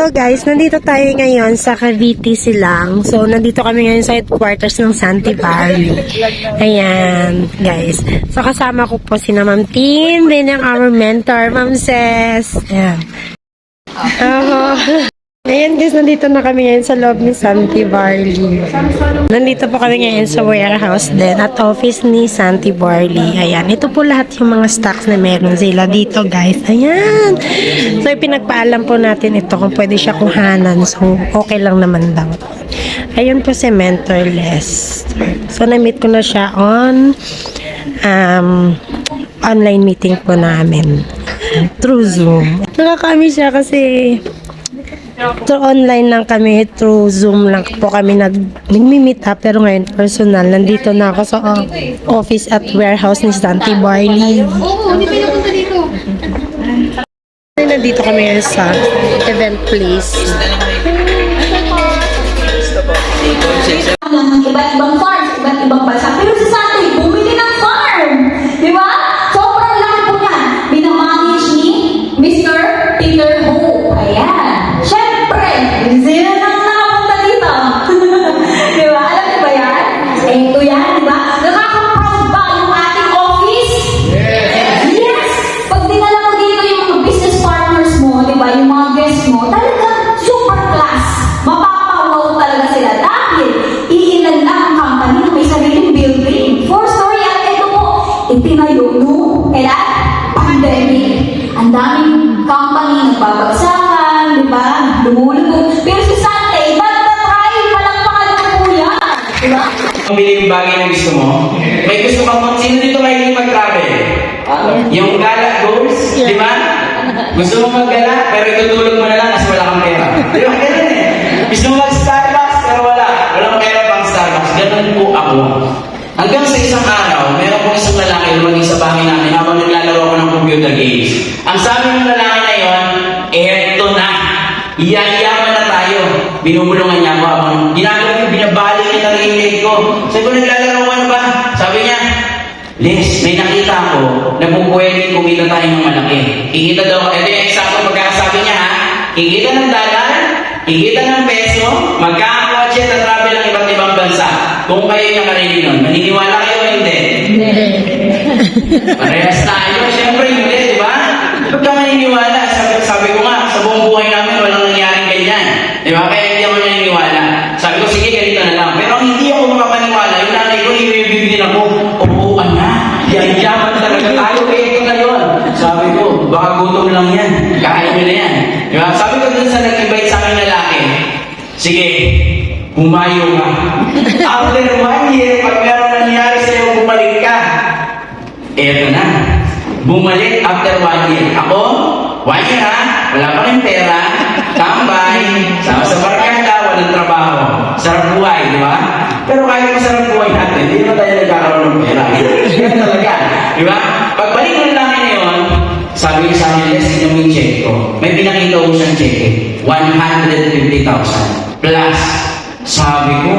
So guys, nandito tayo ngayon sa Cavite Silang. So nandito kami ngayon sa headquarters ng Santee Valley. Ayan, guys. So kasama ko po si Ma'am Tin, din ang our mentor, Ma'am Ses. Ayan. Ayan guys, nandito na kami ngayon sa loob ni Santee Valley. Nandito po kami ngayon sa warehouse din at office ni Santee Valley. Ayan, ito po lahat yung mga stocks na meron sila dito guys. Ayan. So ipinagpaalam po natin ito kung pwede siya kuhanan. So okay lang naman daw. Ayun po si Mentor Lester. So na-meet ko na siya on online meeting po namin through Zoom. Nakakami siya kasi through online lang kami, through Zoom lang po kami nag-meet up, pero ngayon personal, nandito na ako sa office at warehouse ni Santee Valley. Oo, hindi pa napunta dito. Nandito kami ngayon sa event place. Ng iba't ibang farms, iba't ibang bansa. Pero si Santee, bumili ng farm! Di ba? Sobrang laki po yan. Binamanage ni Mr. Peter Ho. Ayan. Siyempre, sino nang nakapunta dito? Di ba? Alam niyo ba yan? Ito yan, di ba? Nakaka-proud ba yung ating office? Yes! Pag dinala mo dito yung mga business partners mo, di ba? Yung mga guests mo, talagang super class. Mapapawaw talaga sila. Dahil, iilan lang ang company na may sariling building. 4-story at ito po, itinayo no? Kailan? Pandemic. Ang daming company nagbabagsakan, di ba? Lumulubog. Pero si Santee, ba't na-try? Palakpakan na po yan. Di ba? Pumili yung bagay na gusto mo. May gusto kang sino dito mahilig mag-travel? Yung gala goals, di ba? Gusto mo mag-gala, pero itutulog mo na lang kasi wala kang pera. Di ba? Ganun eh. Gusto mo mag-Starbucks, pero walang pera pang Starbucks. Ganun po ako. Hanggang sa isang araw, meron po isang lalaki lumaging sa bahay namin habang naglalaro ako ng computer games. Ang sabi ng lalaki na yon, eto na. Iyayaman na tayo. Binubulungan niya ako habang ginagawa ko, binabali niya na rin ko. Sabi ko, naglalaro ka na ba? Sabi niya, Les, may nakita ko na kung pwede kumita tayo ng malaki. Kikita daw, ito yung example pagkakasabi niya ha. Kikita ng dalan, kikita ng peso, magkakakotse at travel ng iba't ibang bansa. Kung kayo yung nakarinig nun, maniniwala kayo o hindi? Hindi. Parehas tayo, syempre hindi, di ba? Ba't ka maniniwala? Sabi ko nga, sa buong buhay namin walang nangyaring ganyan. Di ba? Kaya hindi ako naniniwala. Sabi ko, sige, ganito na lang. Pero hindi ako makapaniwala. Yung nanay ko, ibibigin ako. Oo, anak, yayaman talaga tayo. Ito na yun. Sabi ko, baka gutom lang yan. Kain mo na yan. Di ba? Sabi ko dun sa nag-invite sa akin lalaki, sige, humayo ka. After 1 year, pag meron nangyari sa'yo, bumalik ka. Eto na. Bumalik after 1 year. Ako, 1 year ha, wala pa rin pera, tambay, sama sa barkada, walang trabaho. Sarap buhay, di ba? Pero kahit masarap buhay natin, hindi naman tayo nagkakaroon ng pera. Ganyan talaga, di ba? Pagbalik ng lalaki na yun, sabi niya sa akin, yes, yun yung check ko. May pinakita ko siyang check, 150,000 plus. Sabi ko,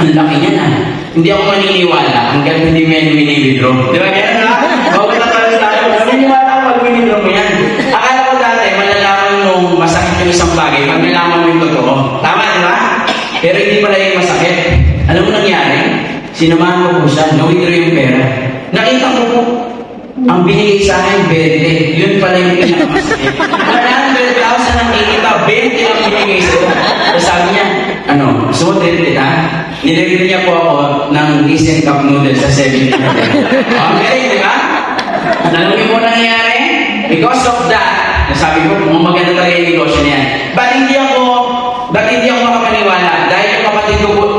ang laki niya na. Hindi ako maniniwala hanggang hindi mo yan wini-withdraw. Di ba ganyan na? Bawal na tayo tayo. Maniniwala ako pag wini-withdraw mo yan. Akala ko dati, malalaman nung masakit yung isang bagay pag nalaman mo yung totoo. Tama, di ba? Pero hindi pala yung masakit. Alam mo nangyari? Sinamahan ko po siya, na-withdraw yung pera. Nakita ko po, ang binigay sa akin, 20. Yun pala yung pinakamasakit. 100,000 ang ikita, 20 ang binigay sa'yo. Tapos sabi niya, gusto mo treat ha? Nilagyan niya po ako ng decent cup noodles sa 7-Eleven. Okay, di ba? Alam niyo po nangyayari? Because of that, nasabi ko, kung maganda talaga yung negosyo niya. Ba't hindi ako makapaniwala? Dahil yung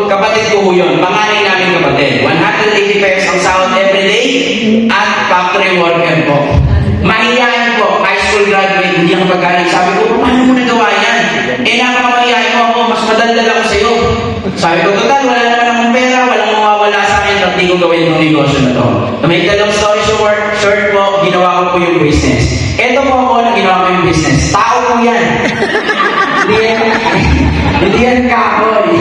kapatid ko yun, panganay namin kapatid. 180 pesos ang sahod everyday at factory worker po. Mahihayin po, high school graduate, hindi ako pagkain. Sabi ko, paano mo nagawa yan? Nakakamahihayin mo ako, mas madaldal ako sa'yo. Sabi ko, total, wala naman akong pera, walang mawawala sa akin, at di ko gawin itong negosyo na to. To make the long story short po, ginawa ko po yung business. Ito po ako na ginawa ko yung business. Tao po yan. Hindi yan kahoy.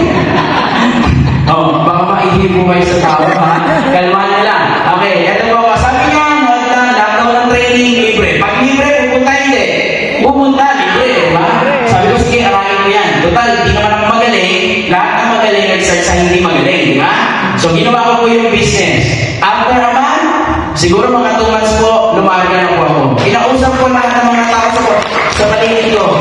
Baka maihipo kayo sa tao, ha? Kalma na lang. Okay, ito po ako. Sabi nga, lahat ng training libre. Pag libre, pupunta hindi. Pupunta, libre, diba? Sabi ko, sige, So ginawa ko po yung business. After a month, siguro mga 2 months po, lumarga na po ako. Kinausap ko lahat ng mga tao sa paligid ko.